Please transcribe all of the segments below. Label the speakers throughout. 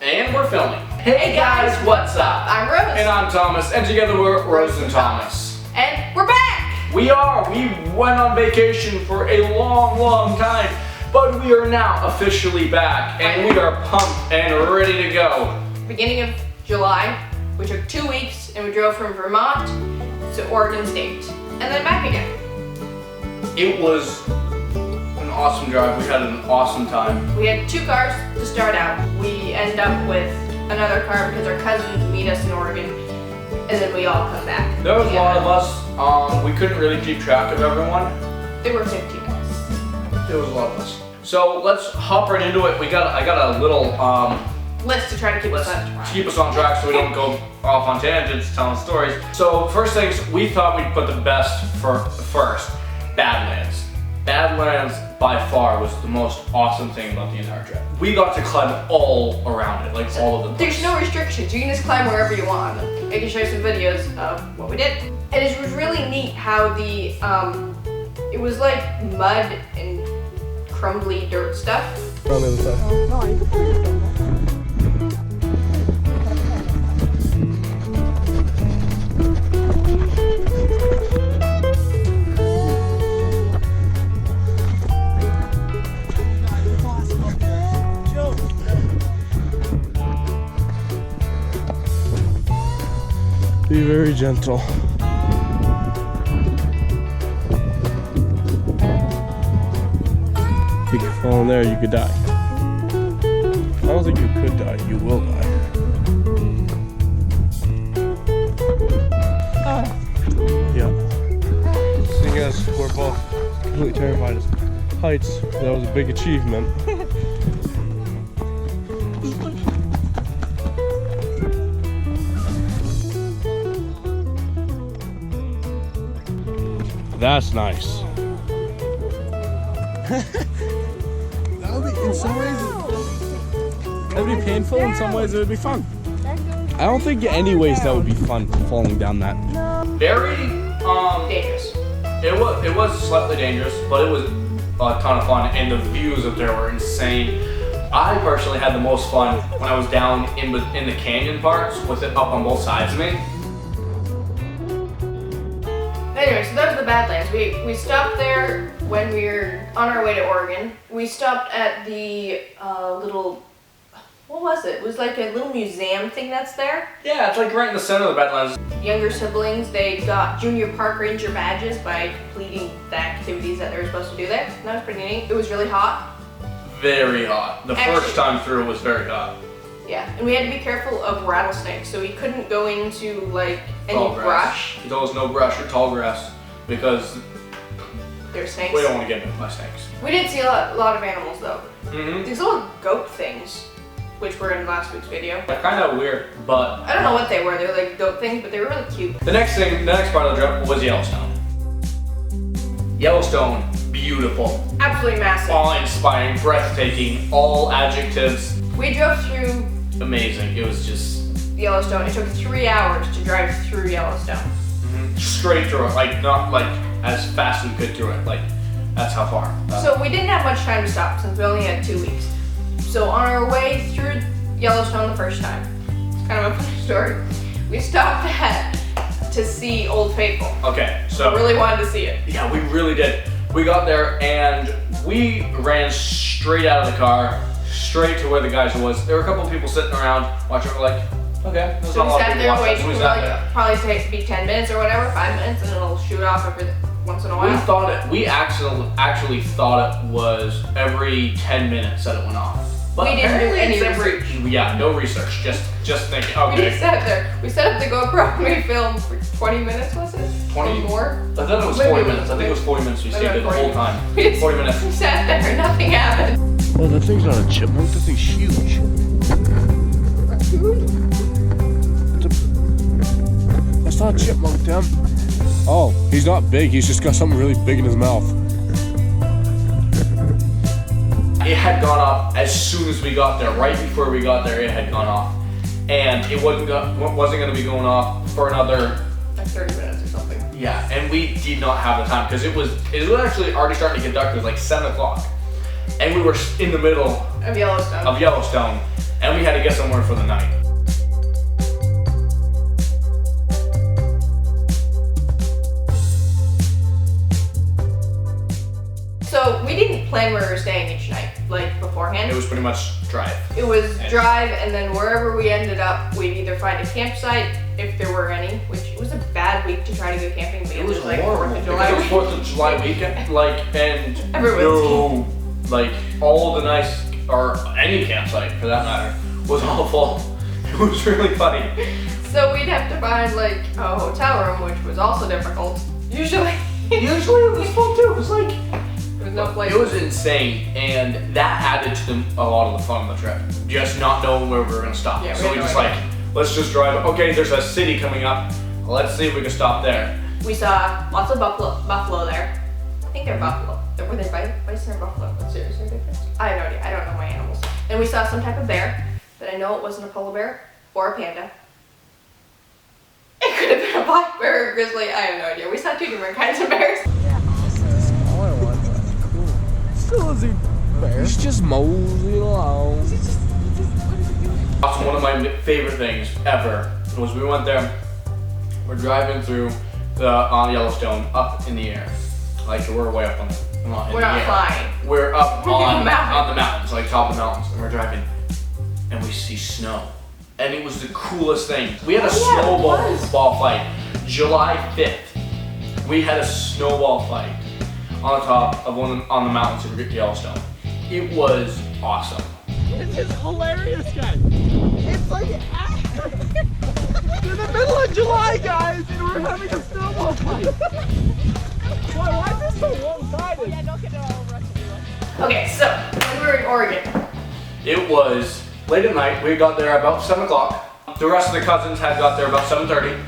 Speaker 1: And we're filming. Hey guys, what's up?
Speaker 2: I'm Rose.
Speaker 1: And I'm Thomas, and together we're Rose and Thomas.
Speaker 2: And we're back!
Speaker 1: We went on vacation for a long time, but we are now officially back, and we are pumped and ready to go.
Speaker 2: Beginning of July, we took 2 weeks, and we drove from Vermont to Oregon State, and then back again.
Speaker 1: It was an awesome drive. We had an awesome time.
Speaker 2: We had 2 cars to start out. We end up with another car because our cousins meet us in Oregon, and then we all come back.
Speaker 1: There was a lot of us. We couldn't really keep track of everyone.
Speaker 2: There were 15 of us.
Speaker 1: There was a lot of us. So let's hop right into it. I got a little
Speaker 2: list to try to keep us on track.
Speaker 1: To keep us on track so we don't go off on tangents telling stories. So first things, we thought we'd put the best for first. Badlands. Badlands by far was the most awesome thing about the entire trip. We got to climb all around it, like all of them.
Speaker 2: There's no restrictions. You can just climb wherever you want. I can show you some videos of what we did. And it was really neat how the, it was like mud and crumbly dirt stuff.
Speaker 3: On the other side. No, you can put it on. Be very gentle. If you could fall in there, you could die. I don't think you could die, you will die. Yeah. Seeing as we're both completely terrified of heights, that was a big achievement. That's nice.
Speaker 4: That would be, in some ways, it would be painful, in some ways it would be fun.
Speaker 3: I don't think any ways that would be fun falling down that.
Speaker 1: Very
Speaker 2: Dangerous.
Speaker 1: It was slightly dangerous, but it was a ton of fun, and the views up there were insane. I personally had the most fun when I was down in the canyon parts with it up on both sides of me.
Speaker 2: Anyway, so that was the Badlands. We stopped there when we were on our way to Oregon. We stopped at the little, what was it? It was like a little museum thing that's there.
Speaker 1: Yeah, it's like right in the center of the Badlands.
Speaker 2: Younger siblings, they got junior park ranger badges by completing the activities that they were supposed to do there. And that was pretty neat. It was really hot.
Speaker 1: Very hot. The first time through was very hot.
Speaker 2: Yeah, and we had to be careful of rattlesnakes, so we couldn't go into like any brush.
Speaker 1: There was no brush or tall grass because
Speaker 2: there's snakes.
Speaker 1: we don't want to get bit by snakes.
Speaker 2: We did see a lot of animals though.
Speaker 1: Mm-hmm.
Speaker 2: These little goat things, which were in last week's video.
Speaker 1: They're kind of weird, but
Speaker 2: I don't know what they were. They were like goat things, but they were really cute.
Speaker 1: the next part of the trip was Yellowstone. Yellowstone, beautiful,
Speaker 2: Absolutely massive.
Speaker 1: awe-inspiring, breathtaking, all adjectives.
Speaker 2: We drove through
Speaker 1: Amazing. It was just
Speaker 2: Yellowstone. It took 3 hours to drive through Yellowstone.
Speaker 1: straight through it, like not like as fast as we could through it. Like that's how far.
Speaker 2: So we didn't have much time to stop since we only had 2 weeks. So on our way through Yellowstone the first time, it's kind of a funny story. We stopped to see Old Faithful.
Speaker 1: Okay, so
Speaker 2: I really wanted to see it.
Speaker 1: yeah, we really did. We got there and we ran straight out of the car, straight to where the guys was. There were a couple of people sitting around watching. We're like, okay, there's
Speaker 2: So
Speaker 1: not a
Speaker 2: we
Speaker 1: lot of
Speaker 2: sat
Speaker 1: people
Speaker 2: there
Speaker 1: watching.
Speaker 2: waiting
Speaker 1: So we
Speaker 2: for
Speaker 1: sat
Speaker 2: like
Speaker 1: there.
Speaker 2: probably take be 10 minutes or whatever, 5 minutes, and it'll shoot off every once in a
Speaker 1: We
Speaker 2: while.
Speaker 1: thought it. We actually thought it was every 10 minutes that it went off. But
Speaker 2: We didn't do
Speaker 1: apparently
Speaker 2: any
Speaker 1: it's
Speaker 2: research.
Speaker 1: Yeah, no research. Just thinking.
Speaker 2: We
Speaker 1: Okay.
Speaker 2: just sat there. We set up the GoPro and we filmed for 20 minutes, was it?
Speaker 1: 20
Speaker 2: Or more?
Speaker 1: I thought it was
Speaker 2: Maybe
Speaker 1: 40
Speaker 2: it was-
Speaker 1: minutes. I think it was 40 minutes. We
Speaker 2: maybe
Speaker 1: stayed there the
Speaker 2: 40.
Speaker 1: whole time.
Speaker 2: We just
Speaker 1: 40 minutes.
Speaker 2: sat there and nothing happened.
Speaker 3: Oh, that thing's not a chipmunk, that thing's huge. That's not a chipmunk, Tim. Oh, he's not big, he's just got something really big in his mouth.
Speaker 1: It had gone off as soon as we got there. Right before we got there, it had gone off. And it wasn't going to be going off for another
Speaker 2: Like 30 minutes or something.
Speaker 1: Yeah, and we did not have the time because it was actually already starting to get dark. It was like 7 o'clock, and we were in the middle
Speaker 2: Of Yellowstone.
Speaker 1: of Yellowstone, and we had to get somewhere for the night.
Speaker 2: So we didn't plan where we were staying each night, like beforehand.
Speaker 1: It was pretty much drive.
Speaker 2: It was drive, and then wherever we ended up, we'd either find a campsite, if there were any, which it was a bad week to try to go camping because
Speaker 1: It was
Speaker 2: like
Speaker 1: horrible.
Speaker 2: 4th of July.
Speaker 1: It was 4th of July weekend, like, and
Speaker 2: Everyone's
Speaker 1: like, all the nice, or any campsite for that matter, was all full. It was really funny.
Speaker 2: So we'd have to find like a hotel room, which was also difficult. Usually
Speaker 1: Usually it was full too. It was like,
Speaker 2: there was no place.
Speaker 1: it was insane, and that added to a lot of the fun of the trip. Just not knowing where we were gonna stop.
Speaker 2: Yeah, we
Speaker 1: So
Speaker 2: had
Speaker 1: we
Speaker 2: no
Speaker 1: just
Speaker 2: idea.
Speaker 1: like, let's just drive. Okay, there's a city coming up. Let's see if we can stop there.
Speaker 2: We saw lots of buffalo there. I think they're buffalo. Were they bison or buffalo? What's their difference? I have no idea. I don't know my animals. And we saw some type of bear, but I know it wasn't a polar bear or a panda. It could have been a black bear or a grizzly. I have no idea. We saw 2 different kinds of bears.
Speaker 4: Smaller one, but cool. Still isn't fair. He's just moseying along.
Speaker 1: Also, one of my favorite things ever was we went there. We're driving through the Yellowstone up in the air, like we're way up on in
Speaker 2: We're
Speaker 1: the
Speaker 2: not
Speaker 1: air.
Speaker 2: flying.
Speaker 1: We're up
Speaker 2: We're
Speaker 1: on
Speaker 2: on the mountain.
Speaker 1: the mountains, like top of the mountains, and we're driving, and we see snow, and it was the coolest thing. We had a snowball fight, July 5th. We had a snowball fight on the top of on the mountains in Yellowstone. It was awesome.
Speaker 4: This is hilarious, guys. It's like in the middle of July, guys, and we're having a snowball fight. Why is this so one-sided? Yeah, don't get it all rusty.
Speaker 2: Okay, so when we were in Oregon,
Speaker 1: It was late at night. We got there about 7 o'clock. The rest of the cousins had got there about 7:30,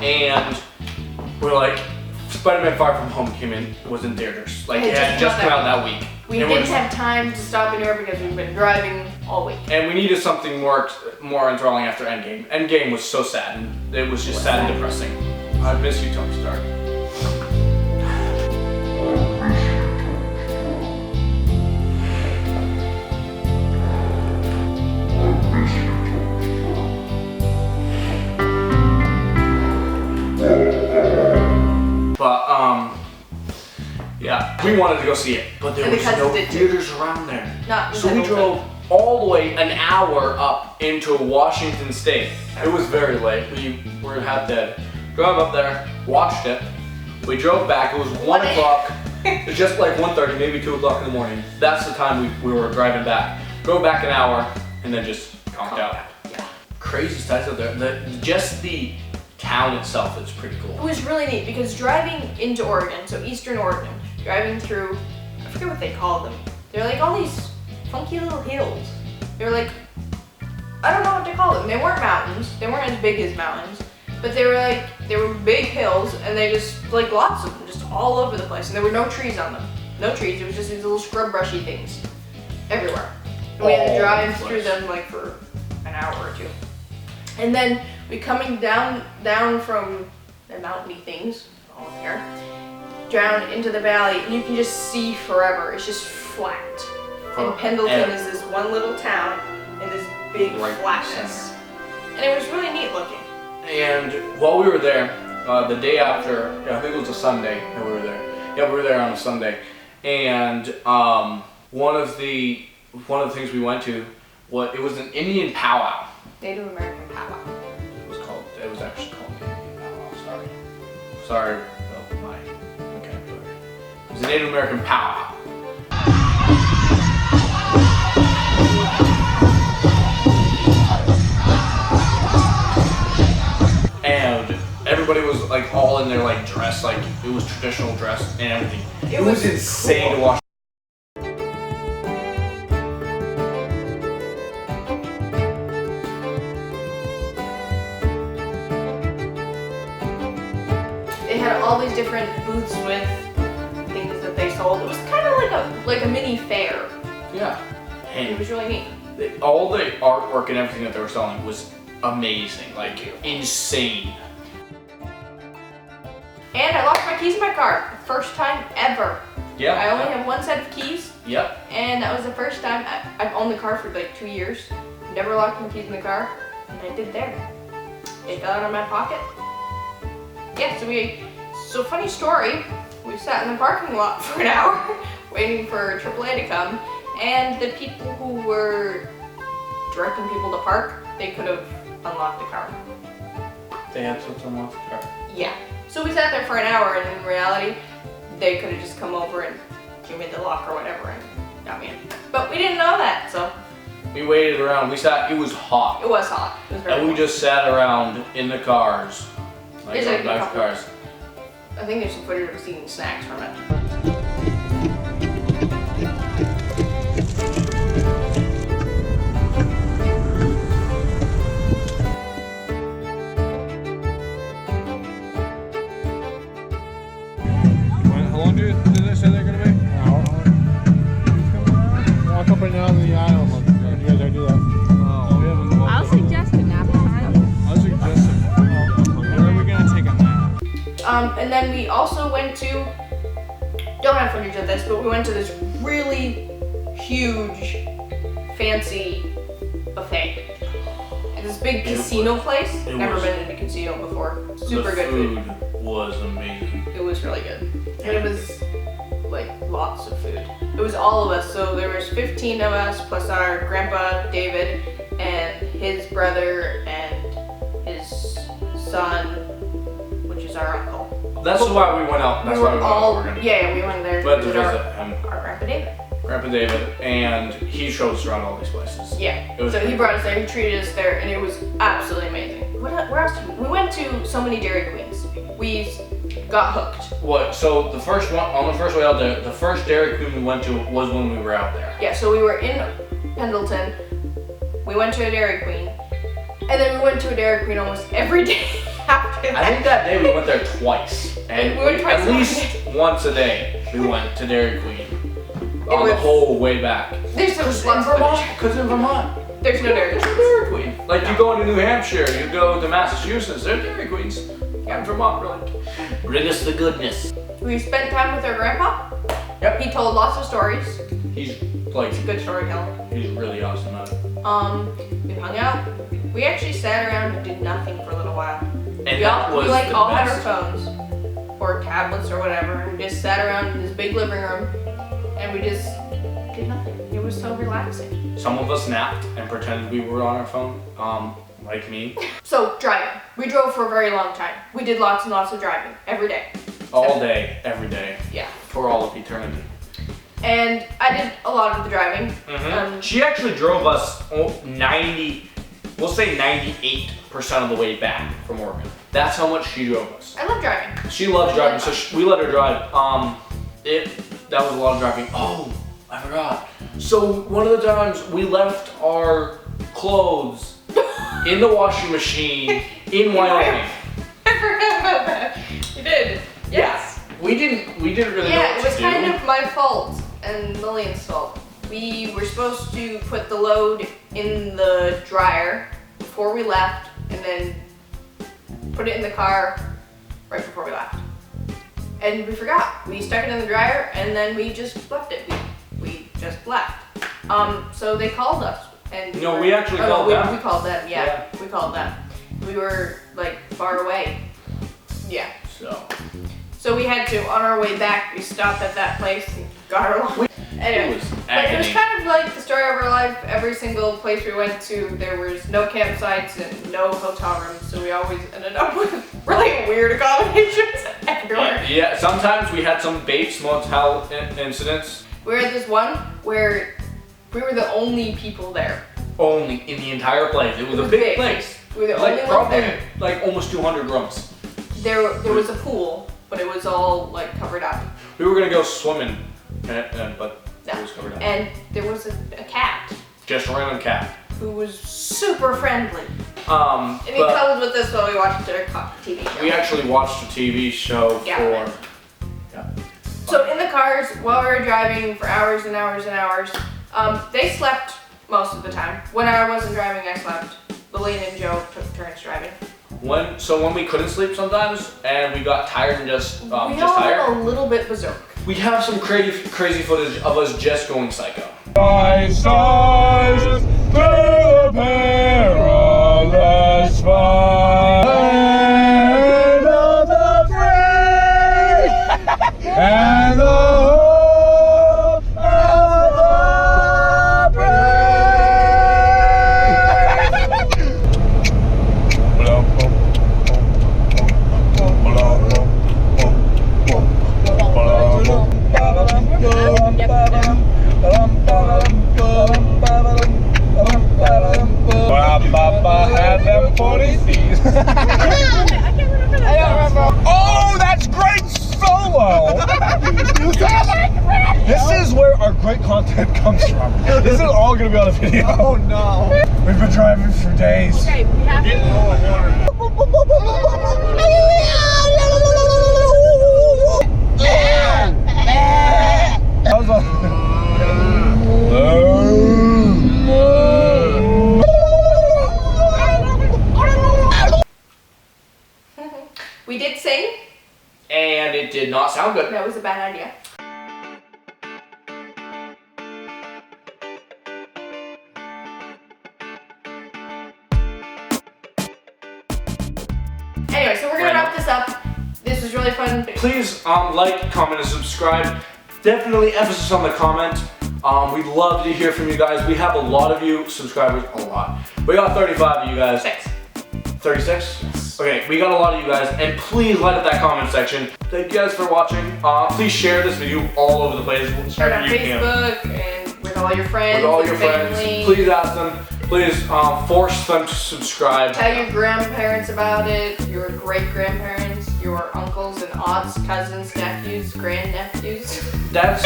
Speaker 1: and we're like, Spider-Man Far From Home came in, was in theaters. Like, it had just come out that week.
Speaker 2: we
Speaker 1: And
Speaker 2: didn't have time to stop anywhere because we've been driving all week.
Speaker 1: And we needed something more enthralling after Endgame. Endgame was so sad, and it was just sad and depressing. I miss you, Tony Stark. But yeah, we wanted to go see it, but there
Speaker 2: And the
Speaker 1: was
Speaker 2: cousins
Speaker 1: no
Speaker 2: did too.
Speaker 1: theaters around there.
Speaker 2: Not
Speaker 1: So we drove all the way an hour up into Washington State. It was very late. We were half dead. Drove up there, watched it. We drove back. It was 1 o'clock. It was just like 1:30, maybe 2 o'clock in the morning. That's the time we were driving back. Drove back an hour and then just conked out.
Speaker 2: Yeah.
Speaker 1: Crazy sights out there. Just the town itself is pretty
Speaker 2: It
Speaker 1: cool.
Speaker 2: was really neat because driving into Oregon, so eastern Oregon, driving through, I forget what they called them. They're like all these funky little hills. They're like, I don't know what to call them. They weren't mountains. They weren't as big as mountains. But they were big hills, and they just, like lots of them, just all over the place. And there were no trees on them. No trees, it was just these little scrub brushy things everywhere. And we had to
Speaker 1: All
Speaker 2: drive
Speaker 1: over the
Speaker 2: through
Speaker 1: place.
Speaker 2: them like for an hour or two. And then we coming down from the mountainy things, all here, down into the valley, and you can just see forever. It's just flat. And Pendleton is this one little town in this big
Speaker 1: Right in the
Speaker 2: flatness. And it was really neat looking.
Speaker 1: And while we were there, the day after, I think it was a Sunday that we were there. Yeah, we were there on a Sunday. And one of the things we went to, it was an Indian powwow.
Speaker 2: Native American powwow.
Speaker 1: It was actually called the Indian powwow. Sorry about my vocabulary. It was a Native American powwow. And everybody was like all in their like dress, like it was traditional dress and everything. It was insane to watch.
Speaker 2: They had all these different booths with things that they sold. It was kind of like a mini fair.
Speaker 1: Yeah.
Speaker 2: It
Speaker 1: And
Speaker 2: was really neat.
Speaker 1: all the artwork and everything that they were selling was amazing, like insane.
Speaker 2: And I lost my keys in my car. First time ever.
Speaker 1: Yeah.
Speaker 2: I only have one set of keys,
Speaker 1: Yep.
Speaker 2: and that was the first time. I've owned the car for like 2 years. never locked my keys in the car, and I did there. It got out of my pocket. Yeah, so funny story, we sat in the parking lot for an hour waiting for AAA to come, and the people who were directing people to park, they could have unlocked the car.
Speaker 1: They had to unlock the car.
Speaker 2: Yeah. So we sat there for an hour, and in reality, they could have just come over and given me the lock or whatever and got me in. But we didn't know that, so.
Speaker 1: We waited around. We sat. It was hot.
Speaker 2: It was hot. It was very
Speaker 1: And we
Speaker 2: hot.
Speaker 1: just sat around in the cars, like
Speaker 2: There's
Speaker 1: on
Speaker 2: a
Speaker 1: the back of
Speaker 2: couple-
Speaker 1: cars.
Speaker 2: I think there's some footage of us eating snacks from it.
Speaker 3: How long did they say they're gonna be? An hour. Walk up and down the aisle. Did you guys ever do that? Oh, we haven't walked
Speaker 5: I'll
Speaker 3: up.
Speaker 5: suggest a nap time.
Speaker 3: I was suggesting. When are we gonna take a nap?
Speaker 2: And then we also went to, don't have footage of this, but we went to this really huge, fancy buffet. At this big casino place. Never been in a casino before. Super
Speaker 1: The
Speaker 2: good food.
Speaker 1: food was amazing.
Speaker 2: It was really good. And it was like lots of food. It was all of us, so there was 15 of us plus our grandpa David and his brother and his son, which is our uncle.
Speaker 1: That's why we went out. That's
Speaker 2: we
Speaker 1: why
Speaker 2: were
Speaker 1: we went
Speaker 2: all,
Speaker 1: to Oregon.
Speaker 2: yeah, we went there
Speaker 1: We went to
Speaker 2: with our
Speaker 1: visit him,
Speaker 2: grandpa David.
Speaker 1: Grandpa David, and he showed us around all these places.
Speaker 2: Yeah.
Speaker 1: It was
Speaker 2: So he
Speaker 1: pretty
Speaker 2: brought us there, he treated us there, and it was absolutely amazing. Where else did we went to so many Dairy Queens. We got hooked.
Speaker 1: What? So the first one on the first way out there, the first Dairy Queen we went to was when we were out there.
Speaker 2: Yeah, so we were in Pendleton, we went to a Dairy Queen, and then we went to a Dairy Queen almost every day after that.
Speaker 1: I think that day we went there twice, and
Speaker 2: We went twice
Speaker 1: at
Speaker 2: a
Speaker 1: least once a day we went to Dairy Queen on the
Speaker 2: was-
Speaker 1: whole way back.
Speaker 2: There's some
Speaker 1: Because in Vermont,
Speaker 2: There's no Dairy
Speaker 1: there's
Speaker 2: Queen.
Speaker 1: a Dairy Queen. Like you go into New Hampshire, you go to Massachusetts, there's Dairy Queens. Yeah, in Vermont, really. Bring us the goodness.
Speaker 2: We spent time with our grandpa.
Speaker 1: Yep.
Speaker 2: He told lots of stories.
Speaker 1: He's like,
Speaker 2: He's a good storyteller.
Speaker 1: he's really awesome at it.
Speaker 2: We hung out. We actually sat around and did nothing for a little while.
Speaker 1: And
Speaker 2: We
Speaker 1: that
Speaker 2: all,
Speaker 1: was
Speaker 2: we like
Speaker 1: the
Speaker 2: all had our
Speaker 1: best.
Speaker 2: phones or tablets or whatever, and we just sat around in this big living room, and we just did nothing. It was so relaxing.
Speaker 1: Some of us napped and pretended we were on our phone, like me.
Speaker 2: So driving, we drove for a very long time. We did lots and lots of driving every day.
Speaker 1: All day, every day,
Speaker 2: Yeah.
Speaker 1: for all of eternity.
Speaker 2: And I did a lot of the driving.
Speaker 1: She actually drove us 90, we'll say 98% of the way back from Oregon. That's how much she drove us.
Speaker 2: I love driving.
Speaker 1: She loves driving, so we let her drive. That was a lot of driving. Oh, I forgot. So one of the times we left our clothes in the washing machine in Wyoming.
Speaker 2: I forgot about that. You did. Yes.
Speaker 1: We didn't really know
Speaker 2: Yeah,
Speaker 1: what
Speaker 2: it was
Speaker 1: to
Speaker 2: kind
Speaker 1: do.
Speaker 2: of my fault and Lillian's fault. We were supposed to put the load in the dryer before we left and then put it in the car right before we left. And we forgot. We stuck it in the dryer and then we just left it. We just left. So they called us. And
Speaker 1: No, we actually called them.
Speaker 2: We called them, yeah. We called them. We were like far away. Yeah. So we had to, on our way back, we stopped at that place and got our lunch. Anyway,
Speaker 1: It was
Speaker 2: but it was
Speaker 1: agony.
Speaker 2: kind of like the story of our life. Every single place we went to, there was no campsites and no hotel rooms, so we always ended up with really weird accommodations everywhere.
Speaker 1: Yeah, sometimes we had some Bates Motel incidents.
Speaker 2: We were at this one where we were the only people there.
Speaker 1: Only in the entire place. It was
Speaker 2: It
Speaker 1: a
Speaker 2: was
Speaker 1: big
Speaker 2: big.
Speaker 1: place.
Speaker 2: We were the
Speaker 1: Like
Speaker 2: only ones
Speaker 1: probably
Speaker 2: there.
Speaker 1: like almost 200 rooms.
Speaker 2: There was a pool, but it was all like covered up.
Speaker 1: We were gonna go swimming, but it was covered up.
Speaker 2: And there was a cat
Speaker 1: Just a random cat.
Speaker 2: who was super friendly.
Speaker 1: And
Speaker 2: And he cuddled with us while we watched our TV show.
Speaker 1: we actually watched a TV show
Speaker 2: Yeah. So in the cars, while we were driving for hours and hours and hours, they slept most of the time. When I wasn't driving, I slept. Lillian and Joe took turns driving.
Speaker 1: When we couldn't sleep sometimes and we got tired and just
Speaker 2: We
Speaker 1: just
Speaker 2: all went
Speaker 1: tired,
Speaker 2: a little bit berserk.
Speaker 1: we have some crazy footage of us just going psycho.
Speaker 3: By stars, through the perilous fight. Land of the free and the hope of the had them 40 C's. I can't remember that. I don't remember. Oh, that's great solo! This is where our great content comes from. This is all gonna be on a video.
Speaker 4: Oh no.
Speaker 3: We've been driving for days.
Speaker 2: Okay, we have to.
Speaker 3: That was
Speaker 2: We did sing.
Speaker 1: And it did not sound good.
Speaker 2: That was a bad idea. Anyway, so we're gonna wrap this up. This was really fun.
Speaker 1: Please like, comment, and subscribe. Definitely emphasis on the comment. We'd love to hear from you guys. We have a lot of you subscribers, a lot. We got 35 of you guys. 36? Yes. Okay, we got a lot of you guys, and please light up that comment section. Thank you guys for watching. Please share this video all over the place.
Speaker 2: Share it on Facebook and with all your friends.
Speaker 1: With all your
Speaker 2: family.
Speaker 1: friends. Please ask them. Please force them to subscribe.
Speaker 2: Tell your grandparents about it, your great-grandparents, your uncles and aunts, cousins, nephews, grandnephews.
Speaker 1: That's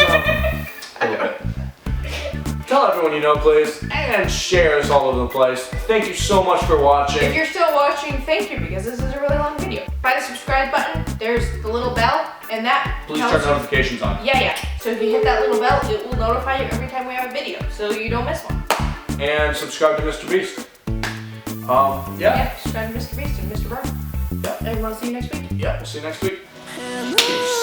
Speaker 1: tell everyone you know, please, and share this all over the place. Thank you so much for watching.
Speaker 2: If you're still watching, thank you, because this is a really long video. By the subscribe button, there's the little bell, and that
Speaker 1: Please turn notifications on.
Speaker 2: Yeah. So if you hit that little bell, it will notify you every time we have a video, so you don't miss one.
Speaker 1: And subscribe to Mr. Beast.
Speaker 2: Yeah, subscribe to Mr. Beast and Mr. Burn.
Speaker 1: Yeah.
Speaker 2: And we'll see you next week.
Speaker 1: Yeah, we'll see you next week. Peace.